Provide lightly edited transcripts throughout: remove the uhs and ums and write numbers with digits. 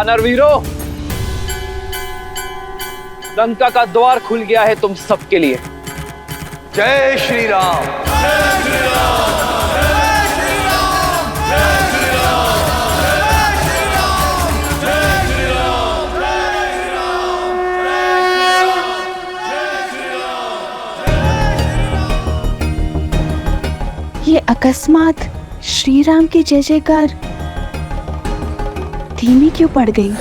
वानर वीरों, लंका का द्वार खुल गया है तुम सबके लिए। जय श्री राम। जय श्री राम। जय श्री राम। जय श्री राम। जय श्री राम। जय श्री राम। जय श्री राम। ये अकस्मात श्री राम की जय जयकार धीमी क्यों पड़ गई?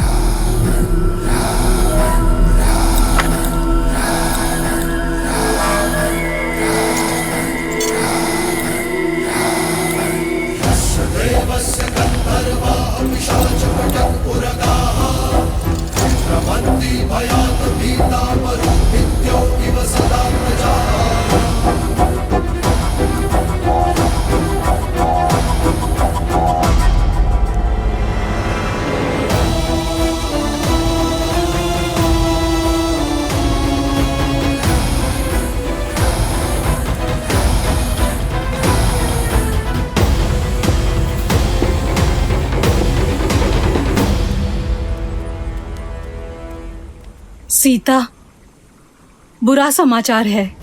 सीता, बुरा समाचार है।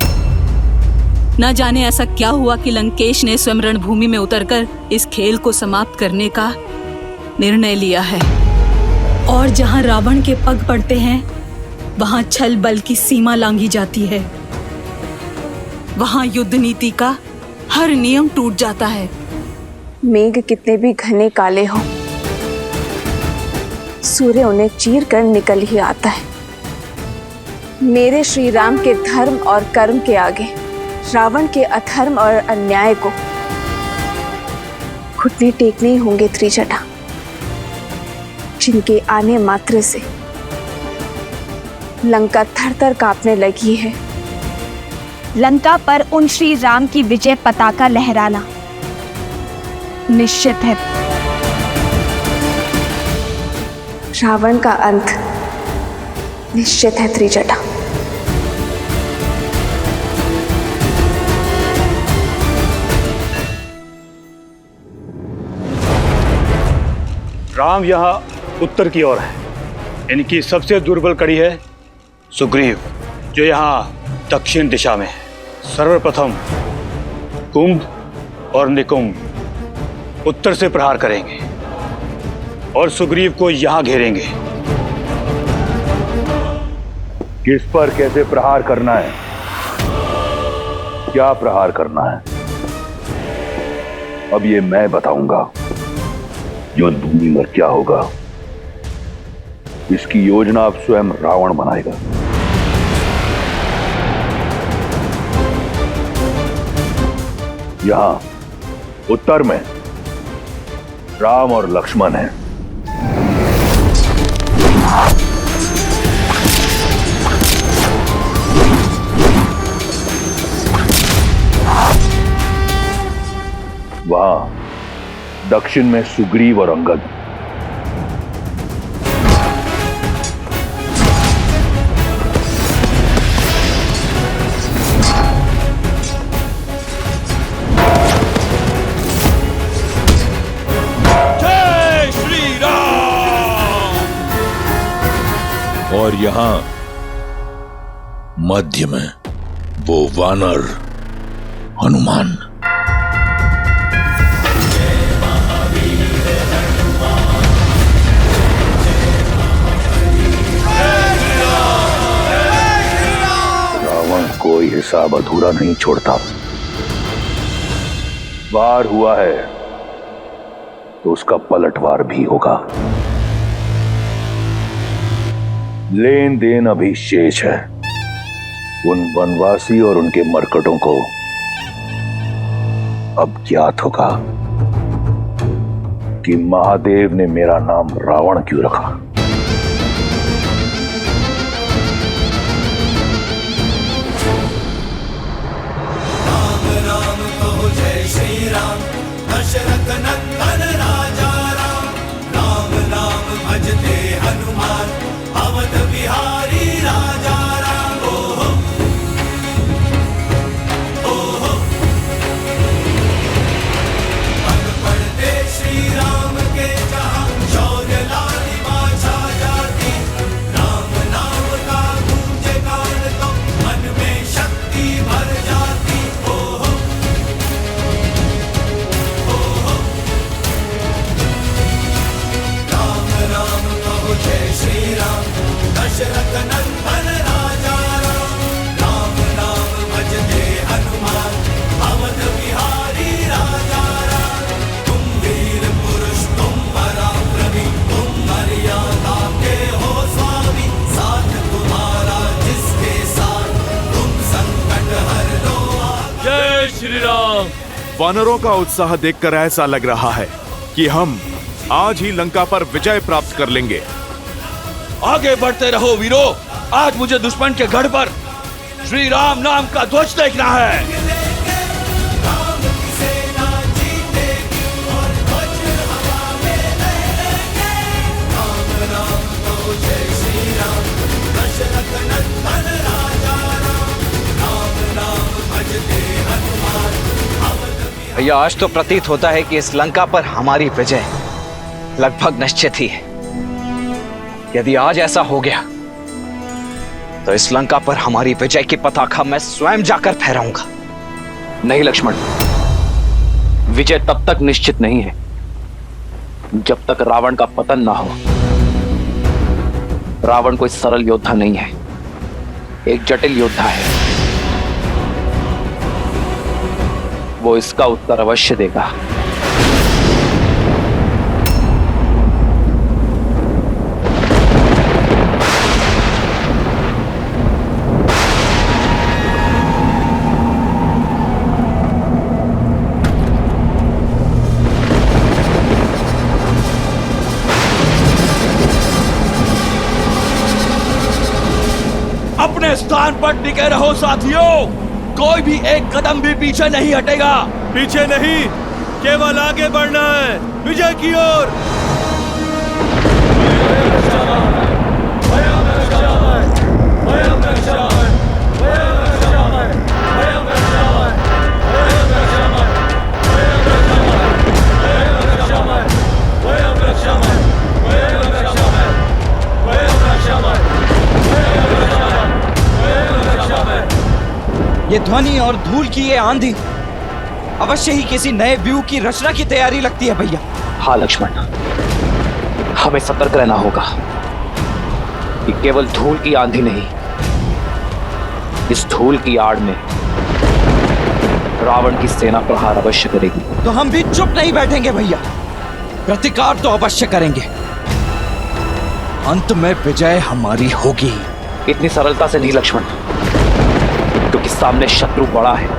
न जाने ऐसा क्या हुआ कि लंकेश ने स्वयं रणभूमि में उतरकर इस खेल को समाप्त करने का निर्णय लिया है। और जहां रावण के पग पड़ते हैं, वहां छल बल की सीमा लांघी जाती है। वहां युद्ध नीति का हर नियम टूट जाता है। मेघ कितने भी घने काले हों, सूर्य उन्हें चीर कर निकल ही आता है। मेरे श्री राम के धर्म और कर्म के आगे रावण के अधर्म और अन्याय को घुटने टेकने ही होंगे त्रिजटा, जिनके आने मात्र से लंका थर-थर कांपने लगी है। लंका पर उन श्री राम की विजय पताका लहराना निश्चित है। रावण का अंत निश्चित है त्रिजटा। राम यहाँ उत्तर की ओर है। इनकी सबसे दुर्बल कड़ी है सुग्रीव, जो यहाँ दक्षिण दिशा में है। सर्वप्रथम कुंभ और निकुंभ उत्तर से प्रहार करेंगे और सुग्रीव को यहाँ घेरेंगे। किस पर कैसे प्रहार करना है, क्या प्रहार करना है, अब ये मैं बताऊंगा। युद्ध भूमि में क्या होगा, इसकी योजना अब स्वयं रावण बनाएगा। यहां उत्तर में राम और लक्ष्मण हैं। वहां दक्षिण में सुग्रीव और अंगद। जय श्री राम। और यहां मध्य में वो वानर हनुमान। कोई हिसाब अधूरा नहीं छोड़ता। वार हुआ है तो उसका पलटवार भी होगा। लेन देन अभी शेष है। उन वनवासी और उनके मरकटों को अब ज्ञात होगा कि महादेव ने मेरा नाम रावण क्यों रखा। दशरथ नंदन राजा राम, राम नाम भजते हनुमान, अवध बिहारी राजा राम। ओहो ओहो, पग पड़ते श्री राम के जहां, शौर्य लालिमा श्री राम। वानरों का उत्साह देखकर ऐसा लग रहा है कि हम आज ही लंका पर विजय प्राप्त कर लेंगे। आगे बढ़ते रहो वीरो, आज मुझे दुश्मन के गढ़ पर श्री राम नाम का ध्वज देखना है। भैया आज तो प्रतीत होता है कि इस लंका पर हमारी विजय लगभग निश्चित ही है। यदि आज ऐसा हो गया तो इस लंका पर हमारी विजय की पताका मैं स्वयं जाकर फहराऊंगा। नहीं लक्ष्मण, विजय तब तक निश्चित नहीं है जब तक रावण का पतन ना हो। रावण कोई सरल योद्धा नहीं है, एक जटिल योद्धा है। वो इसका उत्तर अवश्य देगा। अपने स्थान पर टिके रहो साथियों, कोई भी एक कदम भी पीछे नहीं हटेगा। पीछे नहीं, केवल आगे बढ़ना है, विजय की ओर। ये ध्वनि और धूल की ये आंधी अवश्य ही किसी नए व्यूह की रचना की तैयारी लगती है भैया। हाँ लक्ष्मण, हमें सतर्क रहना होगा कि केवल धूल की आंधी नहीं, इस धूल की आड़ में रावण की सेना प्रहार अवश्य करेगी। तो हम भी चुप नहीं बैठेंगे भैया, प्रतिकार तो अवश्य करेंगे। अंत में विजय हमारी होगी। इतनी सरलता से नहीं लक्ष्मण, क्योंकि सामने शत्रु बड़ा है।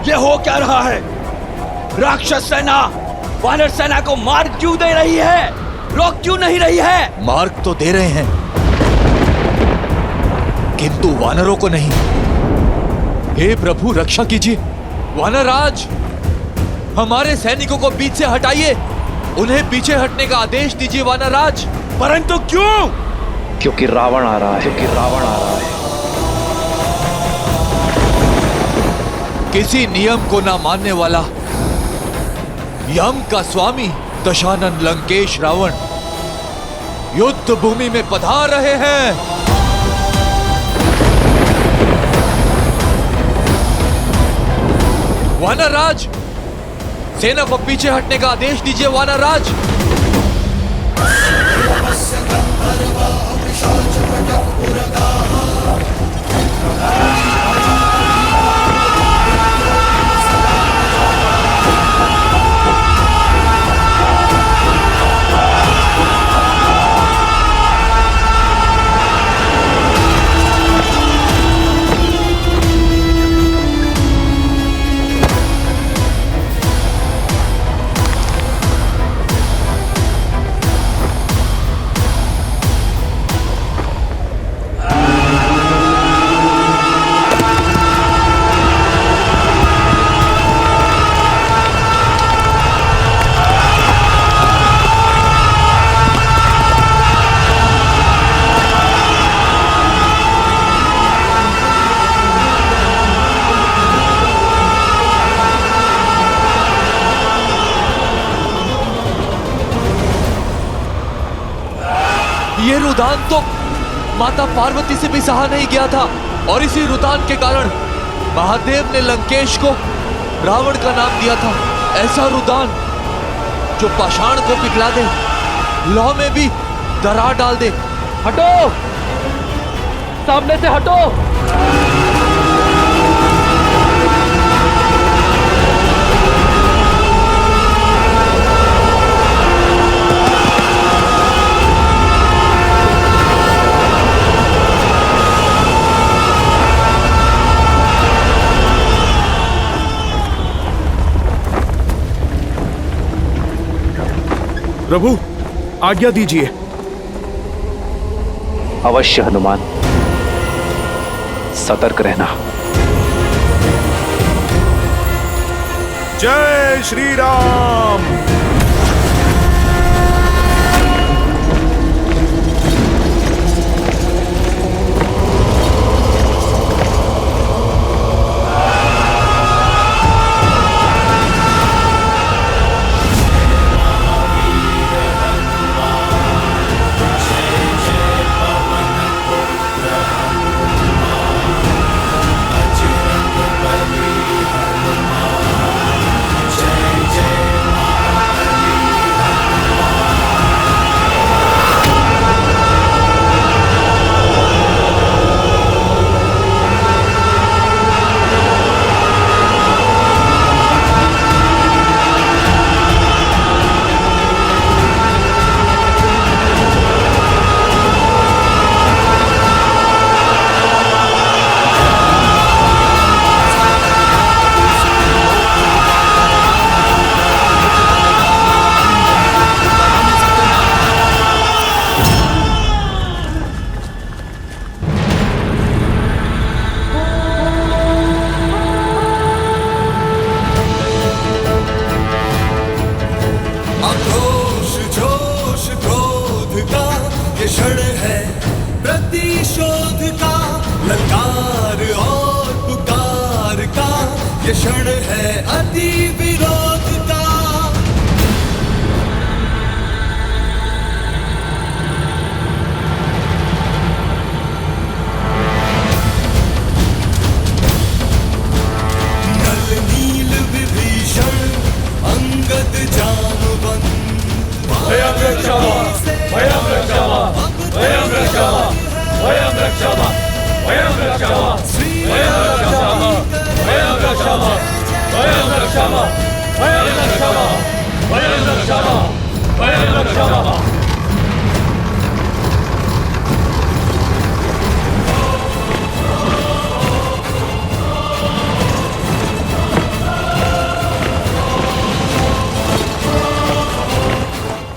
ये हो क्या रहा है? राक्षस सेना वानर सेना को मार्ग क्यों दे रही है? रोक क्यों नहीं रही है? मार्ग तो दे रहे हैं, किंतु वानरों को नहीं। हे प्रभु रक्षा कीजिए। वानरराज, हमारे सैनिकों को बीच से हटाइए, उन्हें पीछे हटने का आदेश दीजिए वानरराज। परंतु क्यों? क्योंकि रावण आ रहा है। किसी नियम को ना मानने वाला यम का स्वामी दशानन लंकेश रावण युद्ध भूमि में पधार रहे हैं। वानरराज, सेना को पीछे हटने का आदेश दीजिए वानरराज। ये रुदान तो माता पार्वती से भी सहा नहीं गया था, और इसी रुदान के कारण महादेव ने लंकेश को रावण का नाम दिया था। ऐसा रुदान जो पाषाण को पिघला दे, लौह में भी दरार डाल दे। हटो, सामने से हटो। प्रभु, आज्ञा दीजिए। अवश्य हनुमान, सतर्क रहना। जय श्री राम।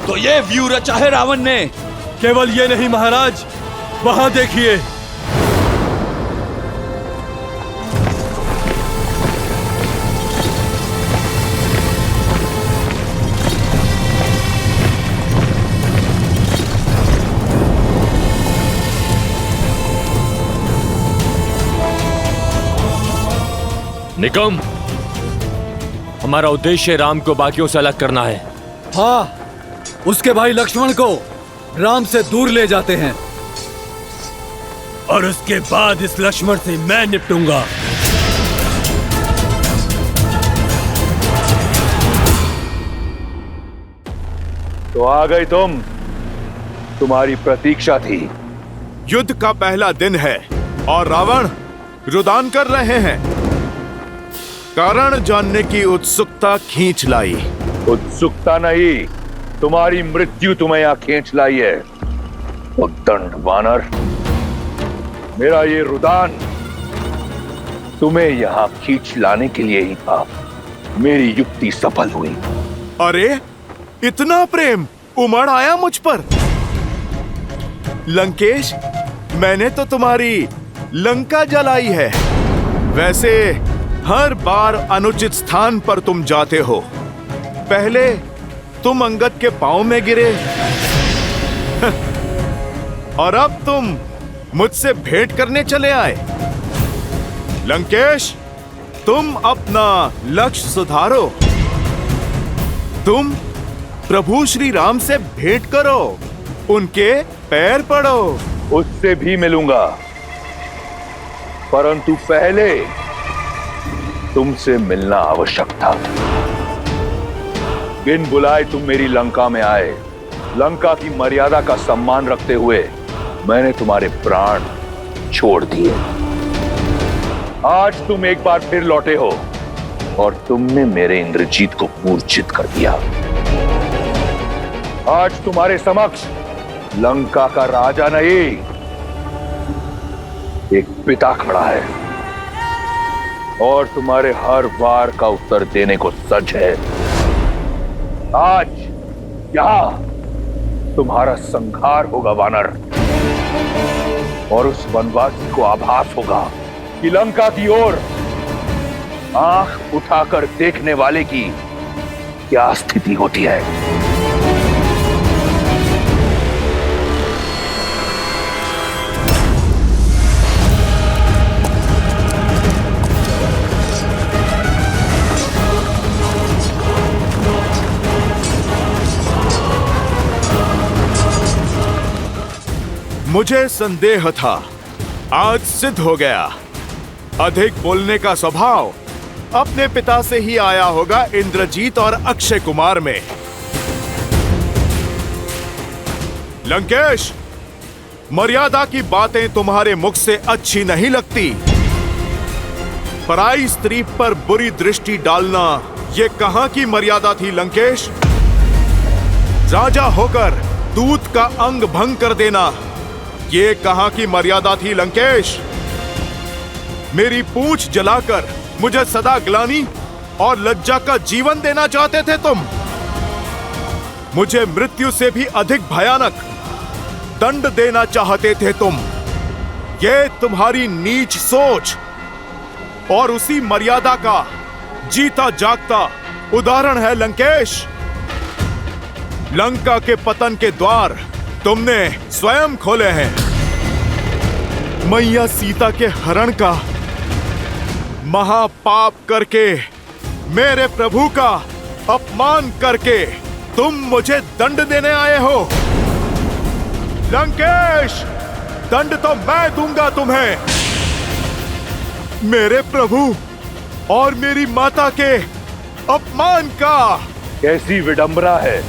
तो ये व्यू रचा है रावण ने। केवल ये नहीं महाराज, वहां देखिए। निकम, हमारा उद्देश्य राम को बाकियों से अलग करना है। हाँ, उसके भाई लक्ष्मण को राम से दूर ले जाते हैं और उसके बाद इस लक्ष्मण से मैं निपटूंगा। तो आ गई तुम, तुम्हारी प्रतीक्षा थी। युद्ध का पहला दिन है और रावण रुदान कर रहे हैं। कारण जानने की उत्सुकता खींच लाई। उत्सुकता नहीं, तुम्हारी मृत्यु तुम्हें यहां खींच लाई है। उद्दंड वानर, मेरा ये रुदान तुम्हें यहां खींच लाने के लिए ही था। मेरी युक्ति सफल हुई। अरे, इतना प्रेम उमड़ आया मुझ पर। लंकेश, मैंने तो तुम्हारी लंका जलाई है। वैसे हर बार अनुचित स्थान पर तुम जाते हो। पहले तुम अंगद के पांव में गिरे और अब तुम मुझसे भेंट करने चले आए। लंकेश, तुम अपना लक्ष्य सुधारो। तुम प्रभु श्री राम से भेंट करो, उनके पैर पड़ो। उससे भी मिलूंगा, परंतु पहले तुमसे मिलना आवश्यक था। बिन बुलाए तुम मेरी लंका में आए। लंका की मर्यादा का सम्मान रखते हुए मैंने तुम्हारे प्राण छोड़ दिए। आज तुम एक बार फिर लौटे हो और तुमने मेरे इंद्रजीत को मूर्छित कर दिया। आज तुम्हारे समक्ष लंका का राजा नहीं, एक पिता खड़ा है और तुम्हारे हर वार का उत्तर देने को सच है। आज यहां तुम्हारा संहार होगा वानर, और उस वनवासी को आभास होगा कि लंका की ओर आंख उठाकर देखने वाले की क्या स्थिति होती है। मुझे संदेह था, आज सिद्ध हो गया। अधिक बोलने का स्वभाव अपने पिता से ही आया होगा इंद्रजीत और अक्षय कुमार में। लंकेश, मर्यादा की बातें तुम्हारे मुख से अच्छी नहीं लगती। पराई स्त्री पर बुरी दृष्टि डालना ये कहां की मर्यादा थी लंकेश? राजा होकर दूत का अंग भंग कर देना ये कहां की मर्यादा थी लंकेश? मेरी पूंछ जलाकर मुझे सदा ग्लानि और लज्जा का जीवन देना चाहते थे तुम। मुझे मृत्यु से भी अधिक भयानक दंड देना चाहते थे तुम। ये तुम्हारी नीच सोच और उसी मर्यादा का जीता जागता उदाहरण है लंकेश। लंका के पतन के द्वार तुमने स्वयं खोले हैं। मैया सीता के हरण का महापाप करके, मेरे प्रभु का अपमान करके तुम मुझे दंड देने आए हो। लंकेश, दंड तो मैं दूंगा तुम्हें। मेरे प्रभु और मेरी माता के अपमान का। कैसी विडंबना है,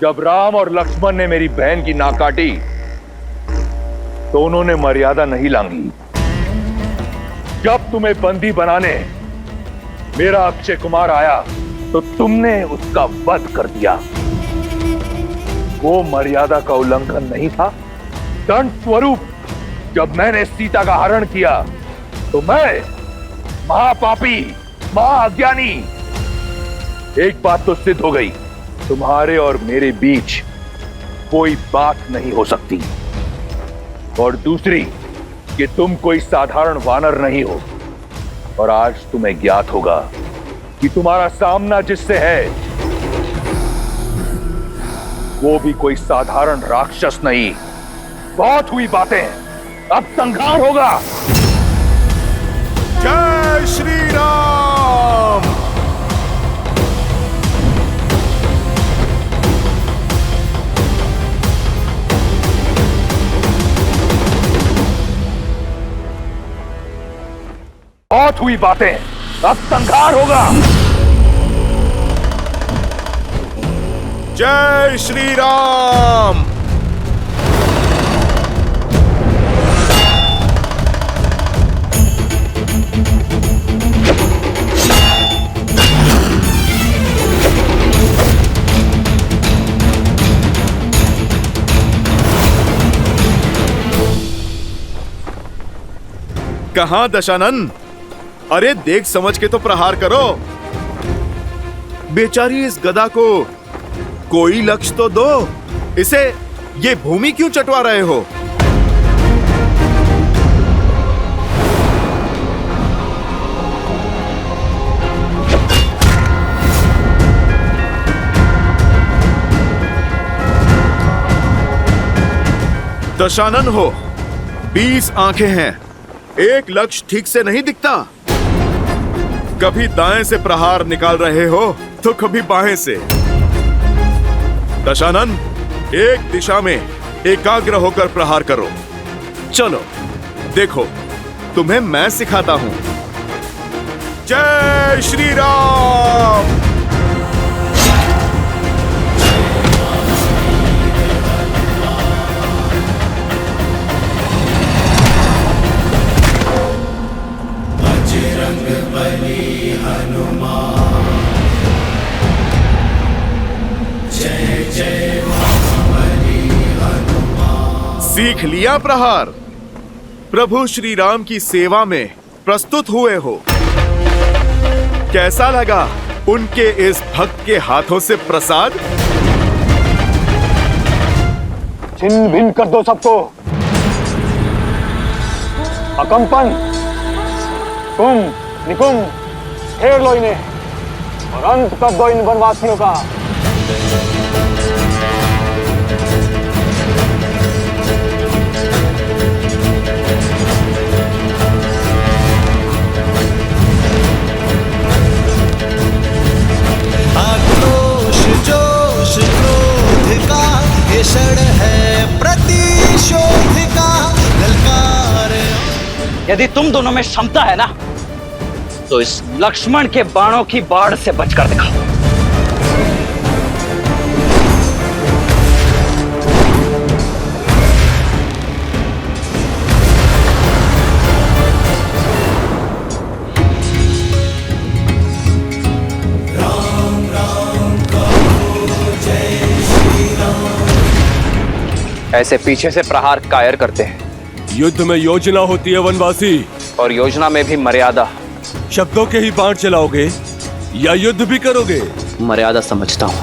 जब राम और लक्ष्मण ने मेरी बहन की नाक काटी तो उन्होंने मर्यादा नहीं लांघी। जब तुम्हें बंदी बनाने मेरा अक्षय कुमार आया तो तुमने उसका वध कर दिया। वो मर्यादा का उल्लंघन नहीं था। दंड स्वरूप जब मैंने सीता का हरण किया तो मैं महापापी, महाअज्ञानी। एक बात तो सिद्ध हो गई, तुम्हारे और मेरे बीच कोई बात नहीं हो सकती। और दूसरी कि तुम कोई साधारण वानर नहीं हो। और आज तुम्हें ज्ञात होगा कि तुम्हारा सामना जिससे है वो भी कोई साधारण राक्षस नहीं। बहुत हुई बातें, अब संहार होगा। जय श्री राम। बहुत हुई बातें, अब संहार होगा। जय श्री राम। कहां दशानन? अरे देख समझ के तो प्रहार करो। बेचारी इस गदा को कोई लक्ष्य तो दो। इसे ये भूमि क्यों चटवा रहे हो? दशानन हो, 20 आंखें हैं, एक लक्ष्य ठीक से नहीं दिखता। कभी दाएं से प्रहार निकाल रहे हो तो कभी बाएं से। दशानन, एक दिशा में एकाग्र होकर प्रहार करो। चलो देखो, तुम्हें मैं सिखाता हूं। जय श्री राम। सीख लिया प्रहार। प्रभु श्री राम की सेवा में प्रस्तुत हुए हो। कैसा लगा उनके इस भक्त के हाथों से प्रसाद? छिन्न भिन्न कर दो सबको। अकंपन, कुम, निकुम, घेर लो इन्हें और अंत कर दो इन वनवासियों का। आक्रोश जोश क्रोध का ये क्षण है प्रतिशोध का ललकार। यदि तुम दोनों में क्षमता है ना, तो इस लक्ष्मण के बाणों की बाढ़ से बचकर दिखाओ। ऐसे पीछे से प्रहार कायर करते हैं। युद्ध में योजना होती है वनवासी, और योजना में भी मर्यादा। शब्दों के ही बाण चलाओगे या युद्ध भी करोगे? मर्यादा समझता हूं,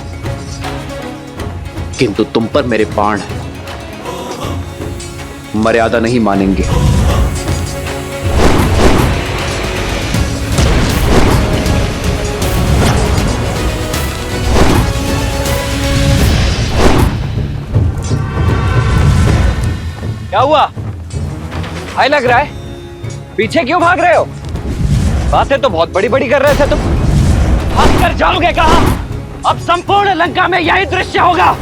किंतु तुम पर मेरे बाण हैं। मर्यादा नहीं मानेंगे। क्या हुआ? हाय लग रहा है। पीछे क्यों भाग रहे हो? बातें तो बहुत बड़ी बड़ी कर रहे थे तुम। भाग कर जाओगे कहां? अब संपूर्ण लंका में यही दृश्य होगा।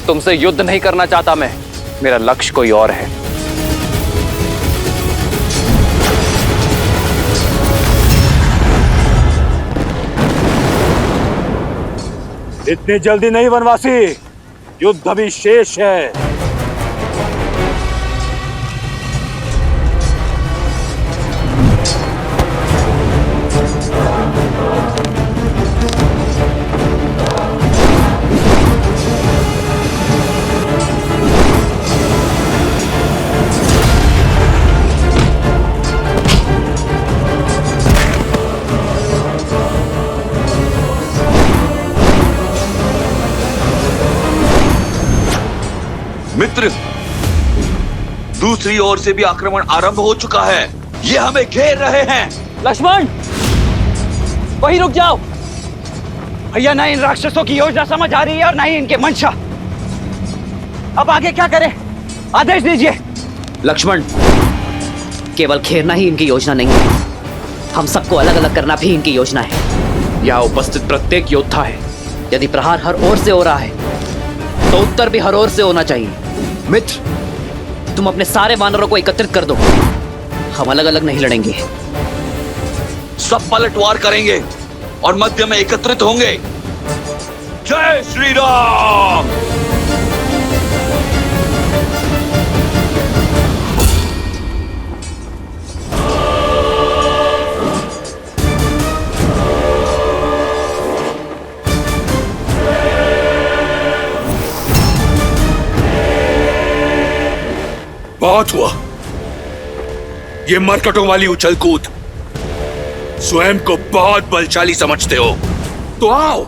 तुमसे युद्ध नहीं करना चाहता मैं, मेरा लक्ष्य कोई और है। इतनी जल्दी नहीं वनवासी, युद्ध अभी शेष है। मित्र, दूसरी ओर से भी आक्रमण आरंभ हो चुका है। ये हमें घेर रहे हैं। लक्ष्मण, वहीं रुक जाओ। भैया, ना इन राक्षसों की योजना समझ आ रही है और ना ही इनके मंशा। अब आगे क्या करें? आदेश दीजिए। लक्ष्मण, केवल घेरना ही इनकी योजना नहीं है, हम सबको अलग अलग करना भी इनकी योजना है। यहाँ उपस्थित प्रत्येक योद्धा है। यदि प्रहार हर ओर से हो रहा है तो उत्तर भी हर ओर से होना चाहिए। मित्र, तुम अपने सारे वानरों को एकत्रित कर दो। हम अलग अलग नहीं लड़ेंगे। सब पलटवार करेंगे और मध्य में एकत्रित होंगे। जय श्री राम। बहुत हुआ। ये मरकटों वाली उछल कूद। स्वयं को बहुत बलशाली समझते हो तो आओ,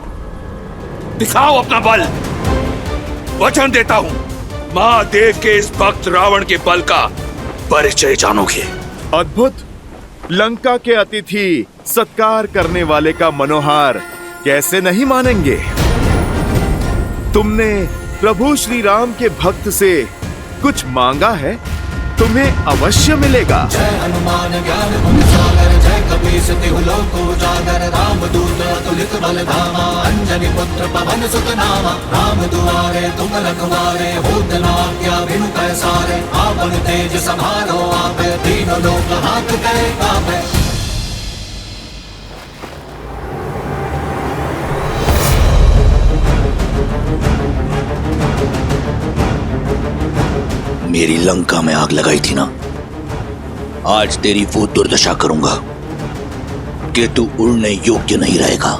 दिखाओ अपना बल। वचन देता हूं, महादेव के इस भक्त रावण के बल का परिचय जानोगे। अद्भुत। लंका के अतिथि सत्कार करने वाले का मनोहार कैसे नहीं मानेंगे? तुमने प्रभु श्री राम के भक्त से कुछ मांगा है, तुम्हें अवश्य मिलेगा। जय हनुमान ज्ञान गुण सागर, जय कपीस तिहु लोक उजागर, रामदूत अतुलित बल धामा, अंजनी पुत्र पवन सुत नामा। राम दुआरे तुम रखवारे, होत न आज्ञा बिनु पैसारे। आपन तेज समारो आपे, तीनों लोक हाथ करे कापे। मेरी लंका में आग लगाई थी ना, आज तेरी वो दुर्दशा करूंगा कि तू उड़ने योग्य नहीं रहेगा,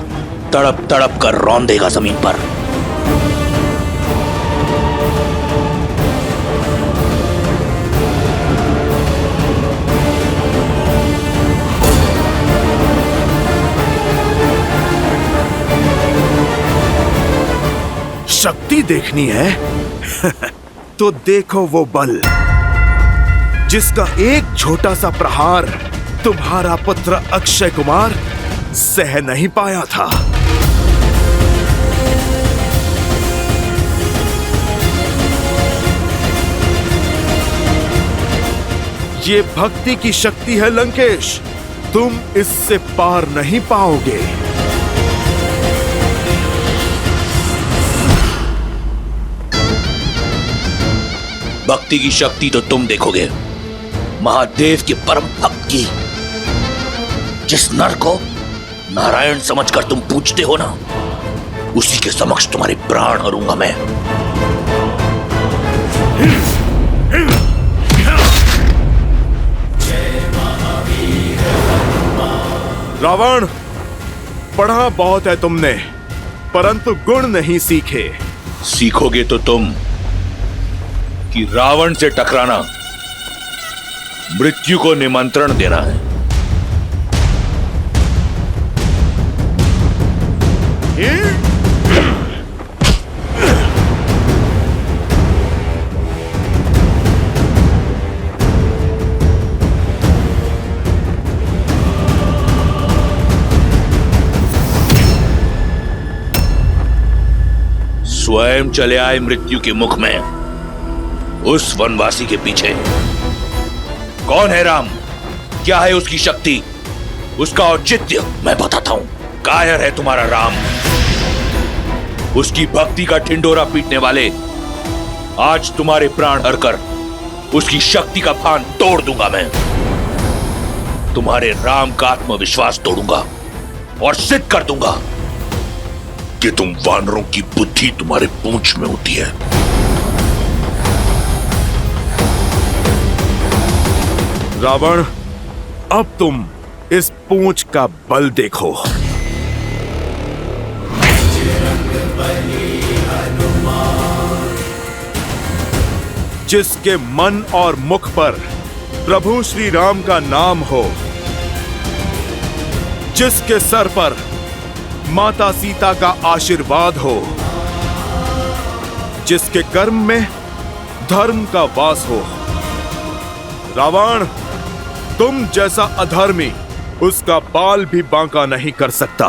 तड़प तड़प कर रौंदेगा जमीन पर। शक्ति देखनी है तो देखो वो बल जिसका एक छोटा सा प्रहार तुम्हारा पुत्र अक्षय कुमार सह नहीं पाया था। ये भक्ति की शक्ति है लंकेश, तुम इससे पार नहीं पाओगे। भक्ति की शक्ति तो तुम देखोगे, महादेव के परम भक्त की। जिस नर को नारायण समझकर तुम पूजते हो ना, उसी के समक्ष तुम्हारे प्राण हरूंगा मैं। रावण, पढ़ा बहुत है तुमने, परंतु गुण नहीं सीखे। सीखोगे तो तुम कि रावण से टकराना मृत्यु को निमंत्रण देना है। स्वयं चले आए मृत्यु के मुख में, उस वनवासी के पीछे। कौन है राम, क्या है उसकी शक्ति, उसका औचित्य मैं बताता हूं। कायर है तुम्हारा राम। उसकी भक्ति का ठिंडोरा पीटने वाले आज तुम्हारे प्राण हरकर उसकी शक्ति का फान तोड़ दूंगा मैं। तुम्हारे राम का आत्मविश्वास तोड़ूंगा और सिद्ध कर दूंगा कि तुम वानरों की बुद्धि तुम्हारे पूंछ में होती है। रावण, अब तुम इस पूंछ का बल देखो। जिसके मन और मुख पर प्रभु श्री राम का नाम हो, जिसके सर पर माता सीता का आशीर्वाद हो, जिसके कर्म में धर्म का वास हो। रावण, तुम जैसा अधर्मी उसका बाल भी बांका नहीं कर सकता।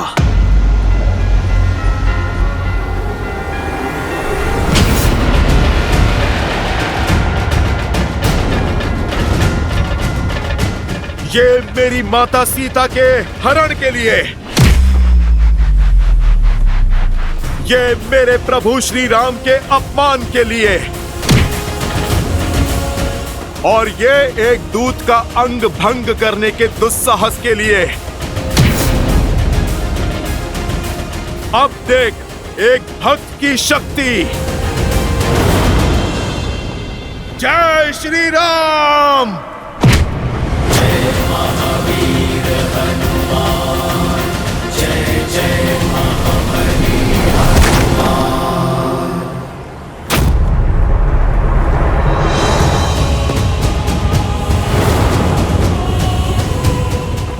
ये मेरी माता सीता के हरण के लिए, ये मेरे प्रभु श्री राम के अपमान के लिए, और ये एक दूत का अंग भंग करने के दुस्साहस के लिए। अब देख एक भक्त की शक्ति। जय श्री राम। जय महावीर हनुमान, जय जय महाबली हनुमान।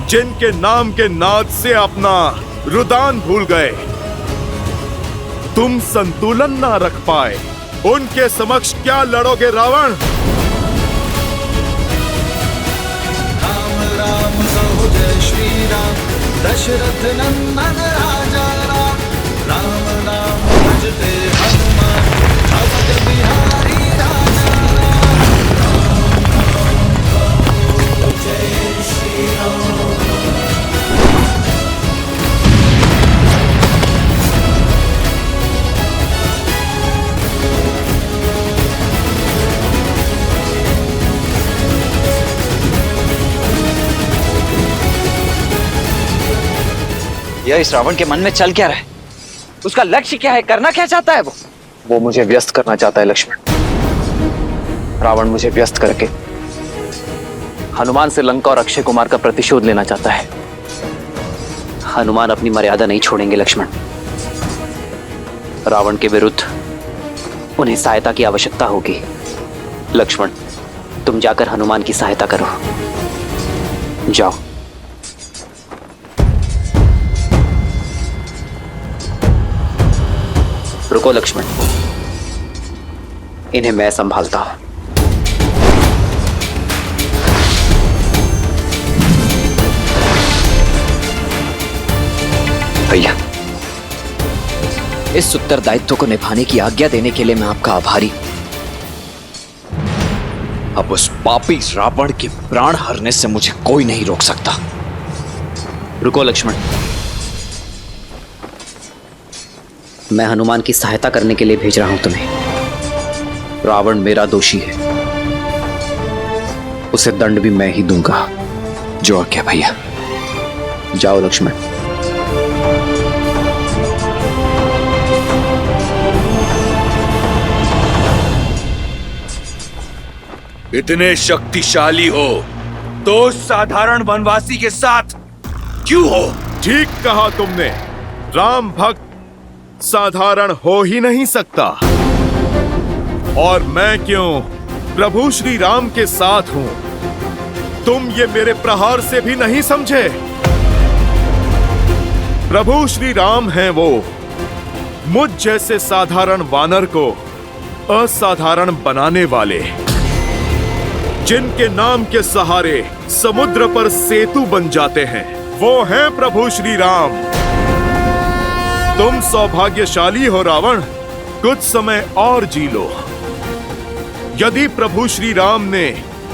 जिनके नाम के नाद से अपना रुदान भूल गए, तुम संतुलन ना रख पाए, उनके समक्ष क्या लड़ोगे रावण? राम राम कहो जय श्री राम, दशरथ नंदन राजा राम। राम नाम भजते हनुमान, भक्त बिहारी राजा राम। कहो जय श्री राम। यह इस रावण के मन में चल क्या रहा है? उसका लक्ष्य क्या है? करना क्या चाहता है वो? वो मुझे व्यस्त करना चाहता है लक्ष्मण। रावण मुझे व्यस्त करके हनुमान से लंका और अक्षय कुमार का प्रतिशोध लेना चाहता है। हनुमान अपनी मर्यादा नहीं छोड़ेंगे लक्ष्मण। रावण के विरुद्ध उन्हें सहायता की आवश्यकता होगी। लक्ष्मण, तुम जाकर हनुमान की सहायता करो। जाओ। रुको लक्ष्मण, इन्हें मैं संभालता हूं। भैया, इस उत्तरदायित्व को निभाने की आज्ञा देने के लिए मैं आपका आभारी। अब उस पापी रावण के प्राण हरने से मुझे कोई नहीं रोक सकता। रुको लक्ष्मण, मैं हनुमान की सहायता करने के लिए भेज रहा हूं तुम्हें। रावण मेरा दोषी है, उसे दंड भी मैं ही दूंगा। जो आज्ञा भैया। जाओ लक्ष्मण। इतने शक्तिशाली हो तो साधारण वनवासी के साथ क्यों हो? ठीक कहा तुमने। राम भक्त साधारण हो ही नहीं सकता। और मैं क्यों प्रभु श्री राम के साथ हूं। तुम ये मेरे प्रहार से भी नहीं समझे। प्रभु श्री राम हैं वो, मुझ जैसे साधारण वानर को असाधारण बनाने वाले, जिनके नाम के सहारे समुद्र पर सेतु बन जाते हैं, वो हैं प्रभु श्री राम। तुम सौभाग्यशाली हो रावण, कुछ समय और जी लो। यदि प्रभु श्री राम ने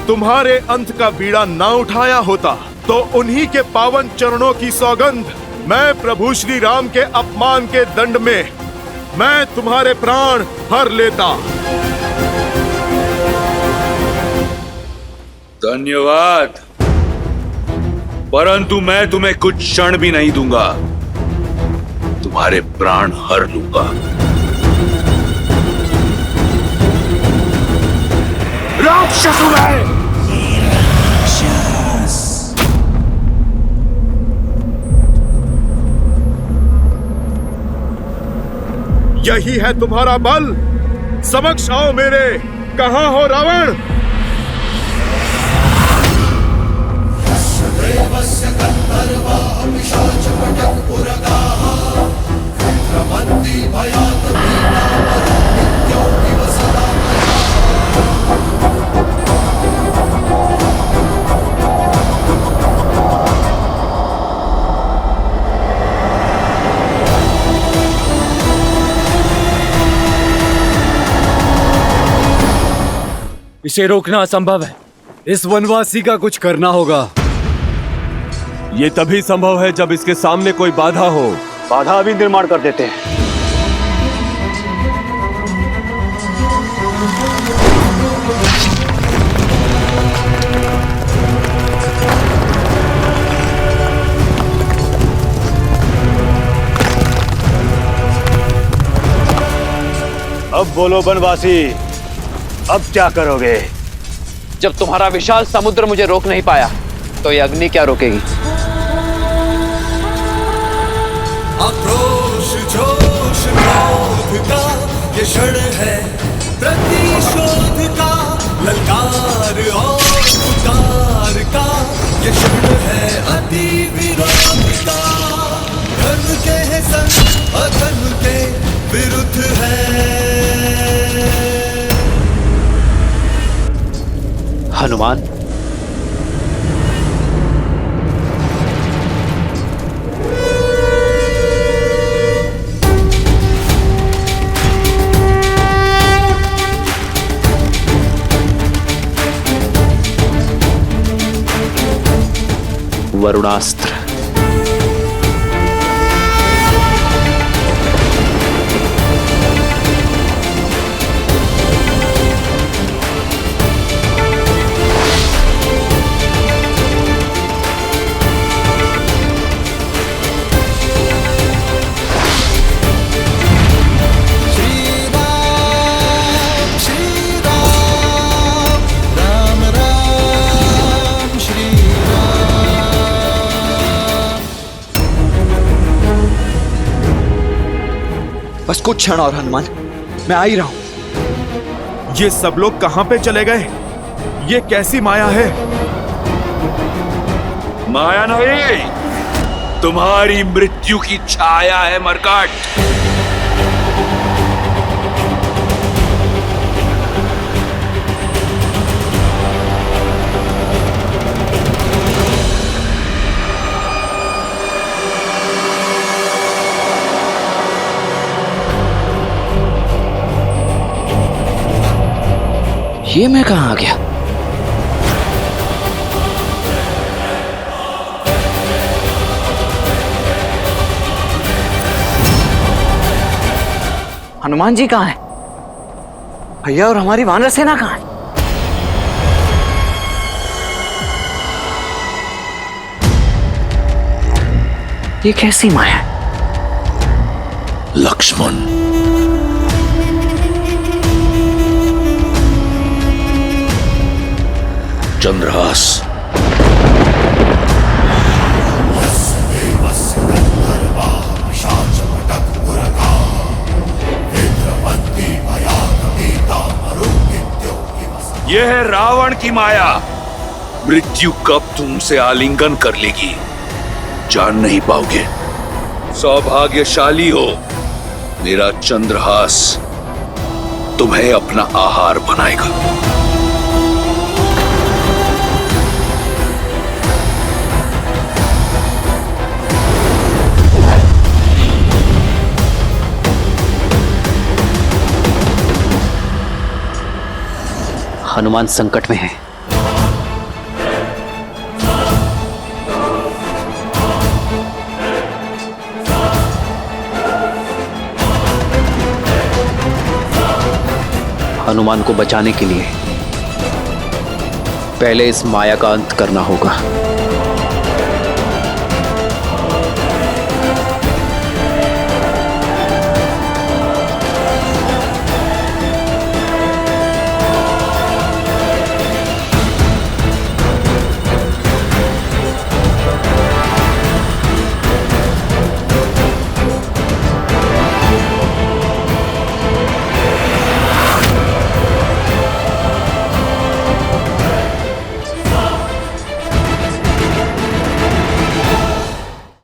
तुम्हारे अंत का बीड़ा ना उठाया होता तो उन्हीं के पावन चरणों की सौगंध, मैं प्रभु श्री राम के अपमान के दंड में मैं तुम्हारे प्राण हर लेता। धन्यवाद, परंतु मैं तुम्हें कुछ क्षण भी नहीं दूंगा। तुम्हारे प्राण हर लूंगा। राक्षस मैं! यही है तुम्हारा बल। समक्ष आओ मेरे। कहां हो रावण? इसे रोकना असंभव है। इस वनवासी का कुछ करना होगा। ये तभी संभव है जब इसके सामने कोई बाधा हो। बाधा अभी निर्माण कर देते हैं। अब बोलो वनवासी, अब क्या करोगे? जब तुम्हारा विशाल समुद्र मुझे रोक नहीं पाया तो ये अग्नि क्या रोकेगी? आक्रोश जोश क्रोध का ये क्षण है, प्रतिशोध का ललकार और पुकार का ये क्षण है, अति विरोध का। धन के संग अधन के विरुद्ध है। हनुमान, वरुणास्त्र। बस कुछ क्षण और हनुमान, मैं आ ही रहा हूं। ये सब लोग कहां पे चले गए? ये कैसी माया है? माया नहीं, तुम्हारी मृत्यु की छाया है मरकट। ये मैं कहां आ गया? हनुमान जी कहां है? भैया और हमारी वानर सेना कहां है? ये कैसी माया है? लक्ष्मण, चंद्रहास, यह है रावण की माया। मृत्यु कब तुमसे आलिंगन कर लेगी जान नहीं पाओगे। सौभाग्यशाली हो, मेरा चंद्रहास तुम्हें अपना आहार बनाएगा। हनुमान संकट में है। हनुमान को बचाने के लिए पहले इस माया का अंत करना होगा।